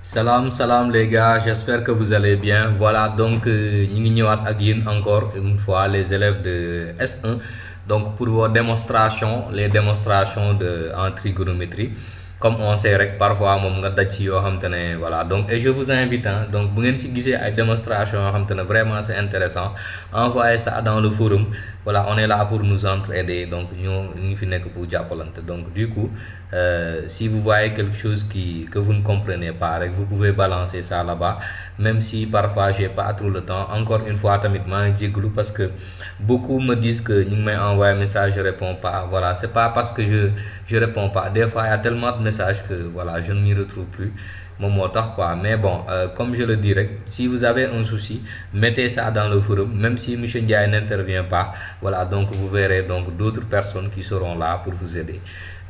Salam, salam les gars, j'espère que vous allez bien. Voilà, donc nous ñëwaat ak yéen encore une fois les élèves de S1. Donc pour vos démonstrations, les démonstrations en trigonométrie. Comme on sait rek parfois moom nga daj ci yoo xam te ne voilà donc et je vous invite donc bu ngeen ci gisee ay démonstrations yoo xam te ne vraiment c'est intéressant envoyez ça dans le forum. Voilà, on est là pour nous entraider, donc nous ngi fi nekk pour jàppalante. Donc du coup si vous voyez quelque chose que vous ne comprenez pas rek vous pouvez balancer ça là-bas, même si parfois j'ai pas trop le temps. Encore une fois tamit maa ngi jégalu parce que beaucoup me disent que ñu ngi may envoyer message je réponds pas. Voilà, c'est pas parce que je réponds pas, des fois il y a tellement de messages que voilà je ne m'y retrouve plus moom moo tax quoi. Mais bon comme je le dis rek, si vous avez un souci mettez ça dans le forum, même si monsieur Ndiaye n'intervient pas. Voilà, donc vous verrez donc d'autres personnes qui seront là pour vous aider.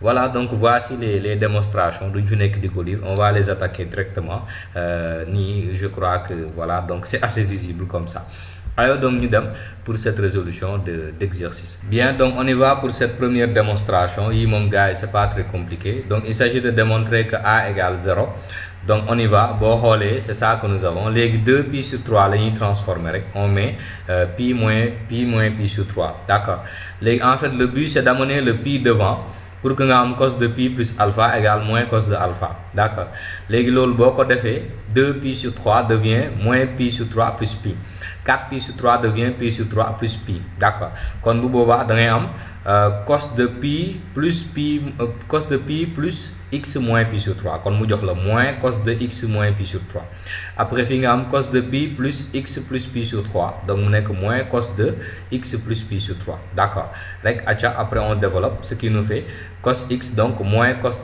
Voilà, donc voici les démonstrations duñ fi nekk di ko lire, on va les attaquer directement. Je crois que voilà, donc c'est assez visible comme ça. Alors donc nous dem pour cette résolution d'exercice. Bien, donc on y va pour cette première démonstration. Yi moom gars yi c'est pas très compliqué. Donc il s'agit de démontrer que a égale 0. Donc on y va, boo xoolee c'est ça que nous avons. Léegi 2 pi sur 3 la ñuy transformer rek, on met pi moins pi sur 3, d'accord. Léegi en fait le but c'est d'amener le pi devant pour que nga am cos de pi plus alpha égale moins cos de alpha, d'accord. Léegi loolu boo ko defee 2 pi sur 3 devient moins pi sur 3 plus pi. 4 pi sur 3 devient pi sur 3 plus pi, d'accord. Kon bu boobaa da ngay am cos de pi plus x moins pi sur 3, kon mu jox la moins cos de x moins pi sur 3. Après fi nga am cos de pi plus x plus pi sur 3, donc mu nekk moins cos de x plus pi sur 3, d'accord. Rek acca, après on développe ce qui nous fait cos x, donc moins cos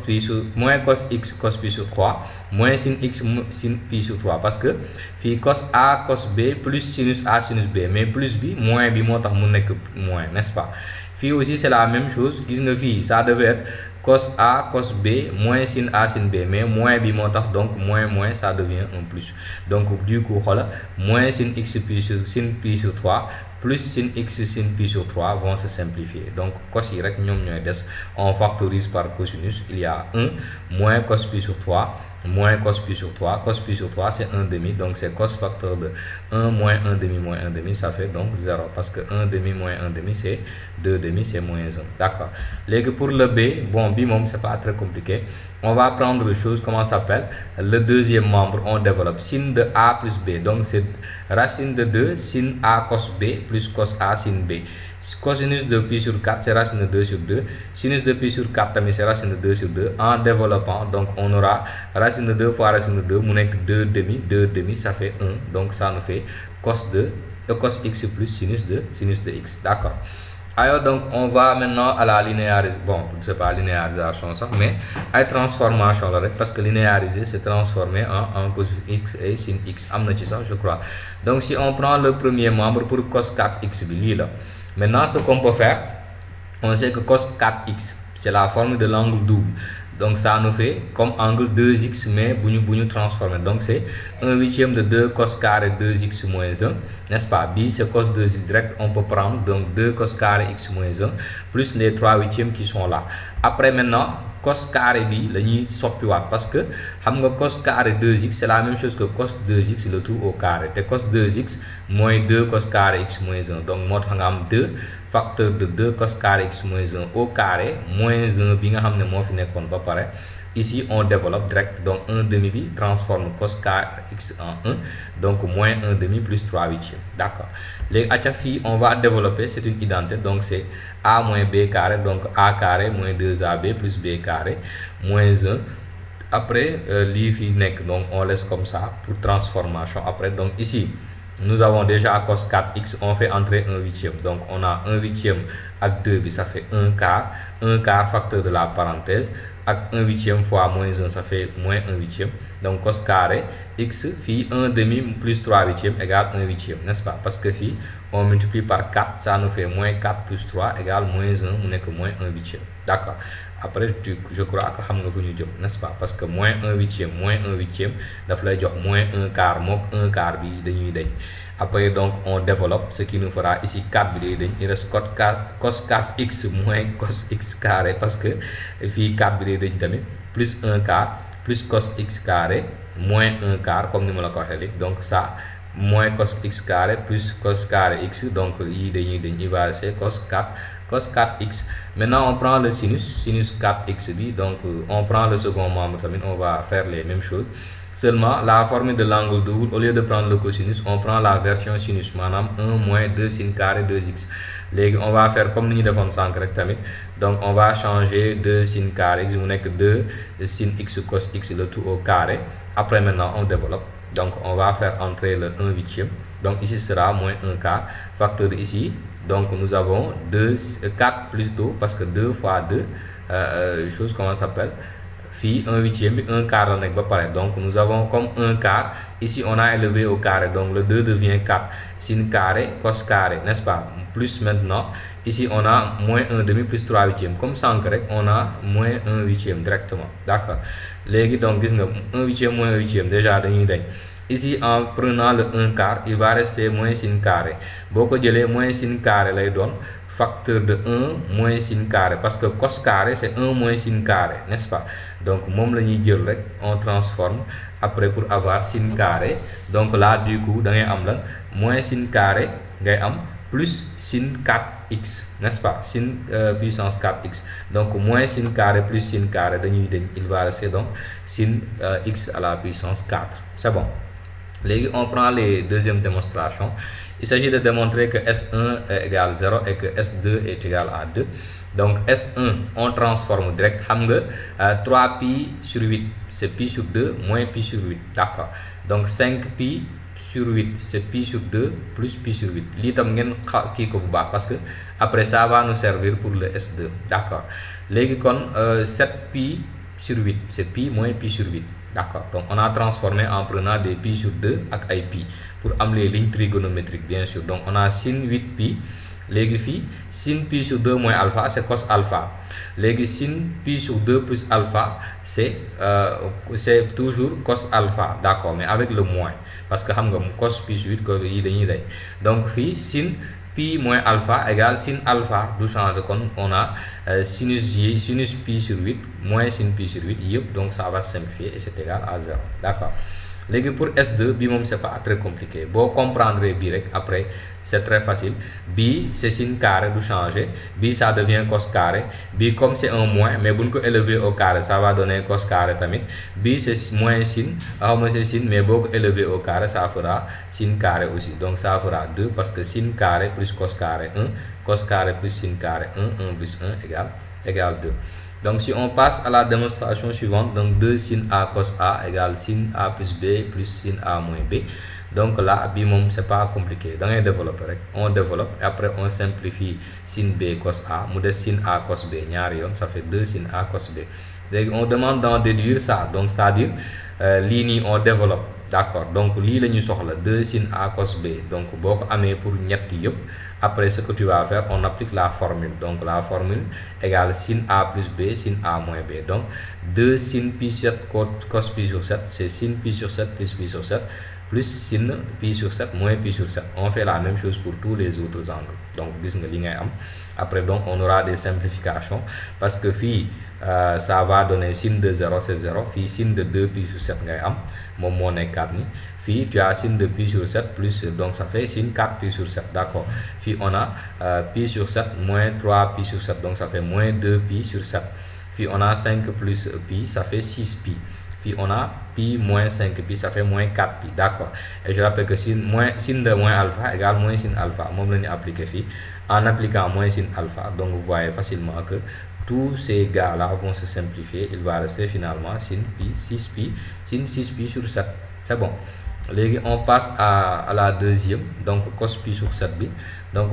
x cos pi sur 3 moins sin x sin pi sur 3, parce que fii cos a cos b plus sinus a sinus b, mais plus bi moins bi moo tax mu nekk moins, n'est-ce pas. Fii aussi c'est la même chose, gis nga fii ça devait être cos A cos B moins sin A sin B, mais moins bi moo tax, donc moins ça devient un plus. Donc du coup xoola moins sin x sin pi sur 3 plus sin x sin pi sur 3 vont se simplifier. Donc cos yi rek ñoom ñooy des, on factorise par cosinus, il y a 1 moins cos pi sur 3 moins cos pi sur 3, cos pi sur 3 c'est 1 demi, donc c'est cos facteur de 1 moins 1 demi, ça fait donc 0, parce que 1 demi moins 1 demi c'est 2 demi, c'est moins 1, d'accord. Léegi pour le B, bon bi moom c'est pas très compliqué, on va prendre chose, comment ça s'appelle, le deuxième membre, on développe sin de A plus B, donc c'est racine de 2 sin A cos B plus cos A sin B. Cosinus de pi sur 4 c'est racine de 2 sur 2, sinus de pi sur 4 tamit c'est racine de 2 sur 2. En développant, donc on aura racine de 2 fois racine de 2 mu nekk 2 demi, ça fait 1, donc ça nous fait cos x plus sinus de x, d'accord. Alors donc on va maintenant à la linéarisation, bon c'est pas linéarisation sax, mais ay transformation la rek, parce que linéariser c'est transformer en cos x et sin x, am na ci sax je crois. Donc si on prend le premier membre pour cos 4x bi lii la. Maintenant ce qu'on peut faire, on sait que cos 4x c'est la forme de l'angle double, donc ça nous fait comme angle 2x, mais bu ñu transformer, donc c'est 1/8 de 2 cos carré 2x moins 1, n'est-ce pas. Bi c'est cos 2x direct, on peut prendre donc 2 cos carré x moins 1 plus les 3/8 qui sont là. Après maintenant cos carré bi la ñuy soppiwaat, parce que xam nga cos carré 2x c'est la même chose que cos 2x le tout au carré, te cos 2x moins 2 cos carré x moins 1, donc moo tax nga am 2 facteur de 2 cos carré x moins 1 au carré moins 1 bi nga xam ne moo fi nekkoon ba pare. Ici on développe direct, donc 1 demi bi transforme cos carré x en 1, donc moins 1 demi plus 3/8, d'accord. Léegi acca fii on va développer, c'est une identité, donc c'est a moins b carré, donc a carré moins 2ab plus b carré moins 1. Après lii fii nekk, donc on laisse comme ça pour transformation après. Donc ici nous avons déjà cos 4x, on fait entrer 1/8, donc on a 1/8 ak 2 bi ça fait 1 quart facteur de la parenthèse ak 1/8 fois moins 1 ça fait moins 1/8, donc cos carré x fii 1 demi plus 3/8 égale 1/8, n'est-ce pas, parce que fii on multiplie par 4, ça nous fait moins 4 plus 3 égale moins 1 mu nekk moins 1/8, d'accord. Après je crois que xam nga fu ñu jëm, n'est-ce pas, parce que moins 1/8 daf lay jox moins 1 quart, mook 1 quart bi dañuy dañ. Après donc on développe, ce qui nous fera ici 4 bi day dañ, il reste cos 4x moins cos x carré, parce que fii 4 bi day dañ tamit, plus 1 quart plus cos x carré moins 1 quart comme nous l'avons dit. Donc ça, moins cos x carré plus cos carré x, donc il va rester cos 4x. Maintenant on prend le sinus 4x, donc on prend le second membre, on va faire les mêmes choses. Seulement la formule de l'angle double, au lieu de prendre le cosinus, on prend la version sinus, madame 1 moins 2 sin carré 2x. On va faire comme nous avons fait, donc on va changer 2 sin carré x, on n'est que 2 sin x cos x, le tout au carré. Après maintenant on développe, donc on va faire entrer le 1/8, donc ici sera moins 1 quart, facteur de ici, donc nous avons 4 plus 2, parce que 2 fois 2, chose comment ça s'appelle, 1/8, 1 quart, donc nous avons comme 1 quart, ici on a élevé au carré, donc le 2 devient 4, sin carré, cos carré, n'est-ce pas, plus maintenant, ici on a moins 1/2 plus 3/8, comme ça on a moins 1/8 directement, d'accord. Donc 1/8 moins 1/8, déjà ici en prenant le 1 quart, il va rester moins sin carré, beaucoup de moins sin carré les donne facteur de 1 moins sin carré, parce que cos carré c'est 1 moins sin carré, n'est-ce pas. Donc on transforme après pour avoir sin carré, donc là du coup moins sin carré plus sin 4x, n'est-ce pas, sin puissance 4x, donc moins sin carré plus sin carré, il va rester donc sin x à la puissance 4, c'est bon. On prend les deuxièmes démonstrations. Il s'agit de démontrer que S1 est égal à 0 et que S2 est égal à 2. Donc S1, on transforme direct. 3pi sur 8, c'est pi sur 2 moins pi sur 8. D'accord. Donc 5pi sur 8, c'est pi sur 2 plus pi sur 8. Parce que après ça va nous servir pour le S2. D'accord. 7pi sur 8, c'est pi moins pi sur 8. D'accord, donc on a transformé en prenant des pi sur 2 avec pi pour amener les lignes trigonométriques, bien sûr. Donc on a sin 8pi, sin pi sur 2 moins alpha, c'est cos alpha. Sin pi sur 2 plus alpha, c'est toujours cos alpha, d'accord, mais avec le moins, parce que cos pi sur 8, donc sin pi moins alpha égale sin alpha, du change de compte, on a sinus pi sur 8 moins sin pi sur 8, donc ça va simplifier et c'est égal à 0, d'accord. Pour S2, c'est pas très compliqué, vous comprendrez direct après, c'est très facile. B c'est sin carré, du changer, B ça devient cos carré, B comme c'est un moins, mais vous pouvez élever au carré, ça va donner cos carré tamit. B c'est moins sin, c'est sin, mais vous élever au carré, ça fera sin carré aussi, donc ça fera 2, parce que sin carré plus cos carré 1, cos carré plus sin carré 1, 1 plus 1 égale 2. Donc si on passe à la démonstration suivante, donc 2 sin A cos A égale sin A plus B plus sin A moins B. Donc là, c'est pas compliqué. Dans les développeurs, on développe et après on simplifie sin B cos A, sin A cos B, ça fait 2 sin A cos B. Donc on demande d'en déduire ça, donc c'est-à-dire ligne on développe, d'accord. Donc ligne nous sort 2 sin A cos B. Donc beaucoup amé pour ñetti yop. Après ce que tu vas faire, on applique la formule. Donc la formule égale sin A plus B, sin A moins B. Donc 2 sin pi sur 7 cos pi sur 7, c'est sin pi sur 7 plus pi sur 7, plus sin pi sur 7 moins pi sur 7. On fait la même chose pour tous les autres angles. Donc après donc on aura des simplifications, parce que ça va donner sin de 0 c'est 0, sin de 2 pi sur 7 mon est 4 ni. Tu as sin de pi sur 7 plus, donc ça fait sin 4 pi sur 7, d'accord. On a pi sur 7 moins 3 pi sur 7, donc ça fait moins 2 pi sur 7. On a 5 plus pi, ça fait 6 pi. On a pi moins 5 pi, ça fait moins 4 pi, d'accord. Et je rappelle que sin de moins alpha égale moins sin alpha. En appliquant moins sin alpha, donc vous voyez facilement que tous ces gars-là vont se simplifier. Il va rester finalement sin pi, 6 pi, sin 6 pi sur 7. C'est bon. On passe à la deuxième, donc cos pi sur 7 bi. Donc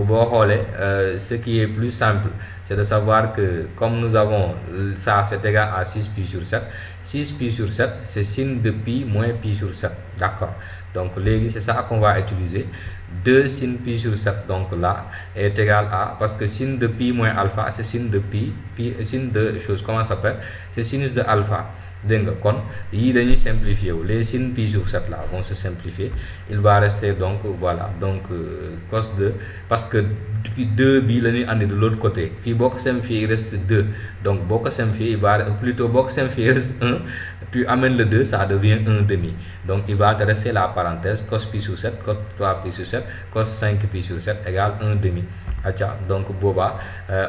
ce qui est plus simple, c'est de savoir que comme nous avons ça, c'est égal à 6 pi sur 7. 6 pi sur 7, c'est sin de pi moins pi sur 7, d'accord. Donc c'est ça qu'on va utiliser. 2 sin pi sur 7, donc là est égal à, parce que sin de pi moins alpha, c'est sin de pi sin de chose, comment ça s'appelle, c'est sinus de alpha. Dengue, kon, yi dañuy simplifier. Les sin pi sur 7 là vont se simplifier. Il va rester donc, voilà, donc cos de, parce que depuis 2 bi, de l'autre côté. Fi bok simplifier, il reste 2. Donc, bok simplifier, il va, plutôt bok simplifier, il reste 1. Tu amènes le 2, ça devient 1 demi. Donc, il va te rester la parenthèse, cos pi sur 7, cos 3 pi sur 7, cos 5 pi sur 7 égale 1 demi. Donc, boba,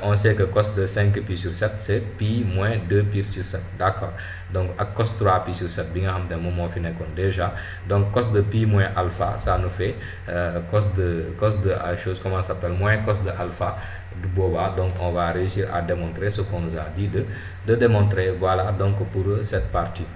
on sait que cos de 5 pi sur 7, c'est pi moins 2 pi sur 7. D'accord. Donc, à cos 3 pi sur 7, bien un moment fini déjà. Donc, cos de pi moins alpha, ça nous fait cos de chose, comment ça s'appelle, moins cos de alpha du boba. Donc, on va réussir à démontrer ce qu'on nous a dit de démontrer. Voilà, donc pour cette partie.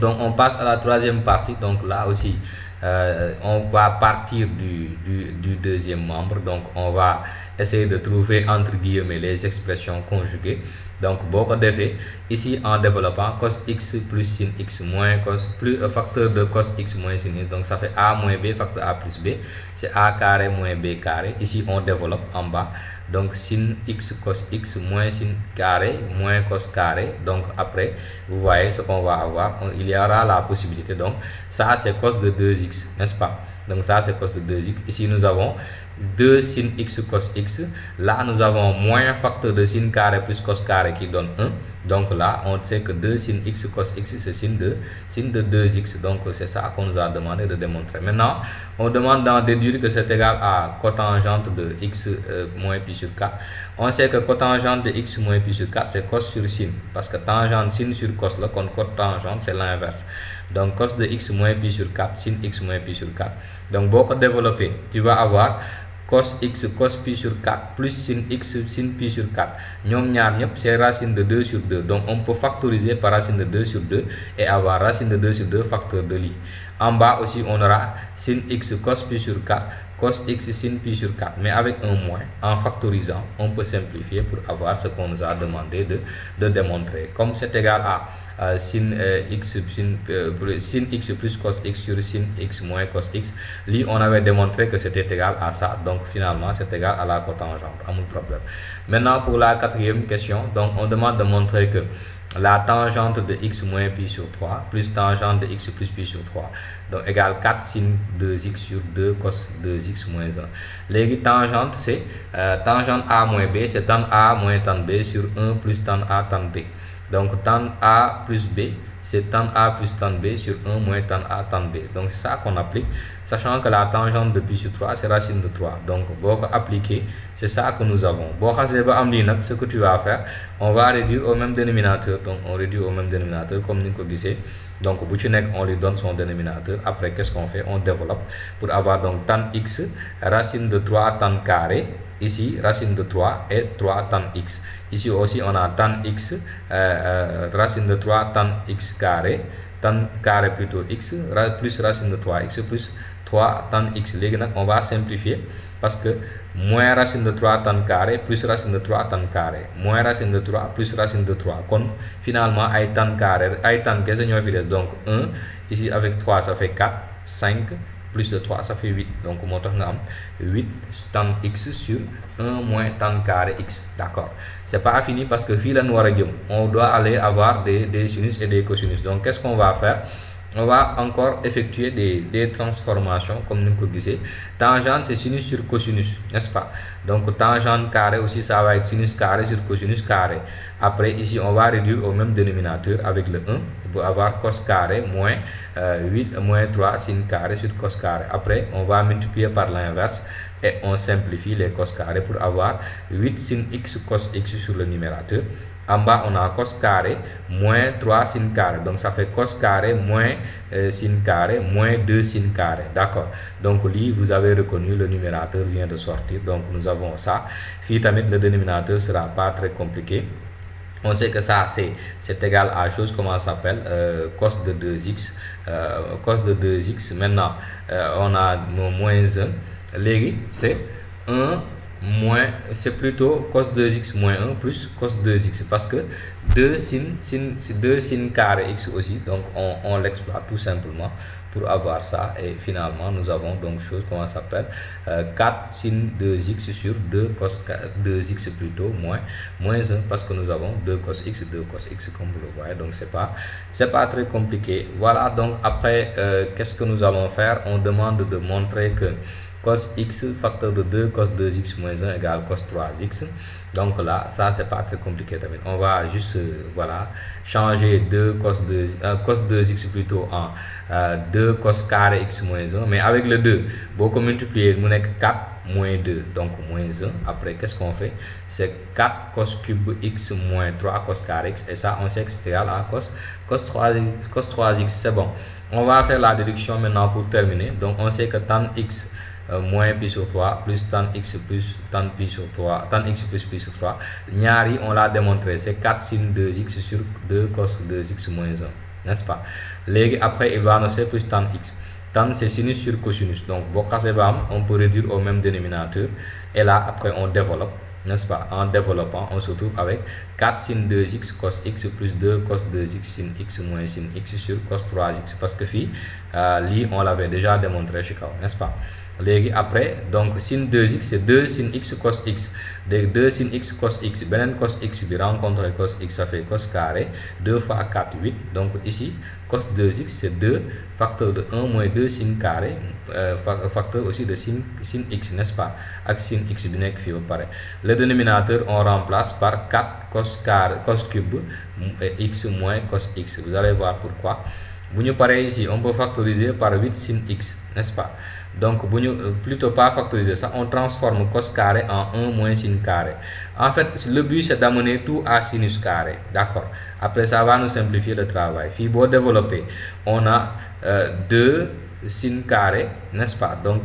Donc, on passe à la troisième partie. Donc, là aussi, on va partir du deuxième membre. Donc, on va essayer de trouver entre guillemets les expressions conjuguées. Donc, beaucoup d'effets ici en développant cos x plus sin x moins cos plus facteur de cos x moins sin x. Donc, ça fait a moins b facteur a plus b. C'est a carré moins b carré. Ici, on développe en bas. Donc, sin x cos x moins sin carré moins cos carré. Donc, après, vous voyez ce qu'on va avoir. Il y aura la possibilité. Donc, ça, c'est cos de 2x, n'est-ce pas? Donc, ça, c'est cos de 2x. Ici, nous avons 2 sin x cos x. Là, nous avons moins facteur de sin carré plus cos carré qui donne 1. Donc là, on sait que 2 sin x cos x, c'est sin de 2x. Donc, c'est ça qu'on nous a demandé de démontrer. Maintenant, on demande d'en déduire que c'est égal à cotangente de x moins pi sur 4. On sait que cotangente de x moins pi sur 4, c'est cos sur sin. Parce que tangente sin sur cos, là, quand cotangente, c'est l'inverse. Donc, cos de x moins pi sur 4, sin x moins pi sur 4. Donc, beaucoup développé, tu vas avoir cos x cos pi sur 4 plus sin x sin pi sur 4. C'est racine de 2 sur 2. Donc, on peut factoriser par racine de 2 sur 2 et avoir racine de 2 sur 2 facteur de li. En bas aussi, on aura sin x cos pi sur 4 cos x sin pi sur 4. Mais avec un moins, en factorisant, on peut simplifier pour avoir ce qu'on nous a demandé de démontrer. Comme c'est égal à sin x plus cos x sur sin x moins cos x. Lui, on avait démontré que c'était égal à ça. Donc, finalement, c'est égal à la cotangente. Pas de problème. Maintenant, pour la quatrième question, donc, on demande de montrer que la tangente de x moins pi sur 3 plus tangente de x plus pi sur 3. Donc, égale 4 sin 2x sur 2 cos 2x moins 1. Les tangentes, c'est tangente a moins b, c'est tan a moins tan b sur 1 plus tan a tan b. Donc, tan A plus B, c'est tan A plus tan B sur 1 moins tan A tan B. Donc, c'est ça qu'on applique, sachant que la tangente de pi sur 3, c'est racine de 3. Donc, pour appliquer, c'est ça que nous avons. Bon, ce que tu vas faire, on va réduire au même dénominateur. Donc, on réduit au même dénominateur, comme nous l'avons dit. Donc, on lui donne son dénominateur. Après, qu'est-ce qu'on fait? On développe pour avoir donc tan x, racine de 3 tan carré. Ici, racine de 3 et 3 tan x. Ici aussi, on a tan x, racine de 3 tan x carré, tan carré plutôt x, plus racine de 3x plus 3 tan x. On va simplifier parce que moins racine de 3 tan carré plus racine de 3 tan carré, moins racine de 3 plus racine de 3. Donc, finalement, ay tan carré, ay tan qu'est-ce que donc 1, ici avec 3, ça fait 4, 5, plus de 3, ça fait 8. Donc, on a 8 tan x sur 1 moins tan carré x. D'accord. C'est pas fini parce que on doit aller avoir des sinus et des cosinus. Donc, qu'est-ce qu'on va faire? On va encore effectuer des transformations comme nous l'avons dit. Tangente, c'est sinus sur cosinus, n'est-ce pas? Donc, tangente carré aussi, ça va être sinus carré sur cosinus carré. Après, ici, on va réduire au même dénominateur avec le 1 pour avoir cos carré moins 8 moins 3 sin carré sur cos carré. Après, on va multiplier par l'inverse et on simplifie les cos carrés pour avoir 8 sin x cos x sur le numérateur. En bas, on a cos carré moins 3 sin carré. Donc, ça fait cos carré moins sin carré moins 2 sin carré. D'accord. Donc, là, vous avez reconnu, le numérateur vient de sortir. Donc, nous avons ça. Finalement, le dénominateur ne sera pas très compliqué. On sait que ça, c'est égal à chose, comment ça s'appelle, cos de 2x. Cos de 2x. Maintenant, on a moins 1. Légui, c'est 1 moins, c'est plutôt cos 2x moins 1 plus cos 2x, parce que 2 sin carré x aussi, donc on l'exploite tout simplement pour avoir ça, et finalement nous avons donc chose, comment ça s'appelle, 4 sin 2x sur 2 cos 2x plutôt moins 1, parce que nous avons 2 cos x, 2 cos x, comme vous le voyez. Donc c'est pas très compliqué. Voilà, donc après qu'est-ce que nous allons faire? On demande de montrer que cos x facteur de 2 cos 2x moins 1 égale cos 3x. Donc là, ça c'est pas très compliqué. On va juste voilà, changer 2 cos 2x plutôt en 2 cos carré x moins 1, mais avec le 2, beaucoup multiplier, mon 4 moins 2, donc moins 1. Après, qu'est-ce qu'on fait? C'est 4 cos cube x moins 3 cos carré x, et ça on sait que c'est égal à cos 3x, c'est bon. On va faire la déduction maintenant pour terminer. Donc on sait que tan x moins pi sur 3 plus tan x plus tan pi sur 3, tan x plus pi sur 3, ñaari on l'a démontré, c'est 4 sin 2x sur 2 cos 2x moins 1, n'est-ce pas? Léegi après il va nous faire plus tan x. Tan c'est sinus sur cosinus, donc on peut réduire au même dénominateur, et là après on développe, n'est-ce pas? En développant, on se retrouve avec 4 sin 2x cos x plus 2 cos 2x sin x moins sin x sur cos 3x, parce que fi li on l'avait déjà démontré chez kaw, n'est-ce pas? Léegi après, donc sin 2x c'est 2 sin x cos x, léegi 2 sin x cos x, benen cos x bi rencontre cos x, ça fait cos carré, 2 fois 4 8, donc ici cos 2x c'est 2 facteur de 1 moins 2 sin carré, facteur aussi de sin x, n'est-ce pas? Avec sin x bi nek fi ba paré. Le dénominateur on remplace par 4 cos carré, cos cube x moins cos x. Vous allez voir pourquoi. Bu ñu paré ici, on peut factoriser par 8 sin x, n'est-ce pas? Donc plutôt pas factoriser ça, on transforme cos carré en 1 moins sin carré. En fait, le but c'est d'amener tout à sinus carré, d'accord? Après ça va nous simplifier le travail. Fi bo développer, on a 2 sin carré, n'est-ce pas? Donc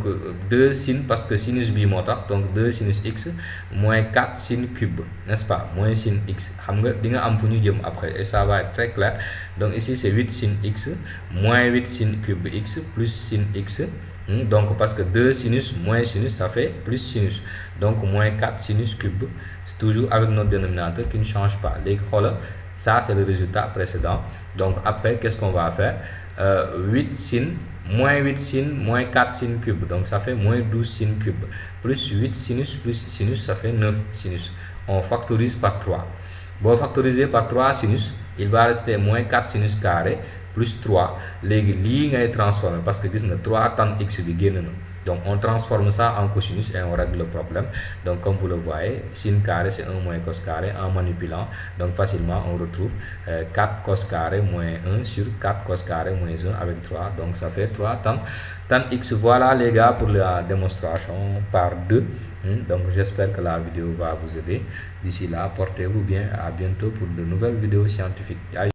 2 sin, parce que sinus bi motax, donc 2 sinus x moins 4 sin cube, n'est-ce pas? Moins sin x. Xam nga di nga am fu ñu jëm après, et ça va être très clair. Donc ici c'est 8 sin x moins 8 sin cube x plus sin x. Donc parce que 2 sinus moins sinus ça fait plus sinus, donc moins 4 sinus cube, c'est toujours avec notre dénominateur qui ne change pas. Les ça c'est le résultat précédent. Donc après qu'est-ce qu'on va faire? 8 sin moins 8 sin moins 4 sin cube, donc ça fait moins 12 sin cube, plus 8 sinus plus sinus, ça fait 9 sinus. On factorise par 3. Bon, factoriser par 3 sinus, il va rester moins 4 sinus carré plus 3. Léegi lii ngay transformer, parce que gis nga 3 tan x bi génn na. Donc on transforme ça en cosinus et on règle le problème. Donc comme vous le voyez, sin carré c'est 1 moins cos carré. En manipulant, donc facilement on retrouve 4 cos carré moins 1 sur 4 cos carré moins 1 avec 3. Donc ça fait 3 tan x. Voilà les gars pour la démonstration par 2. Donc j'espère que la vidéo va vous aider. D'ici là, portez-vous bien. À bientôt pour de nouvelles vidéos scientifiques.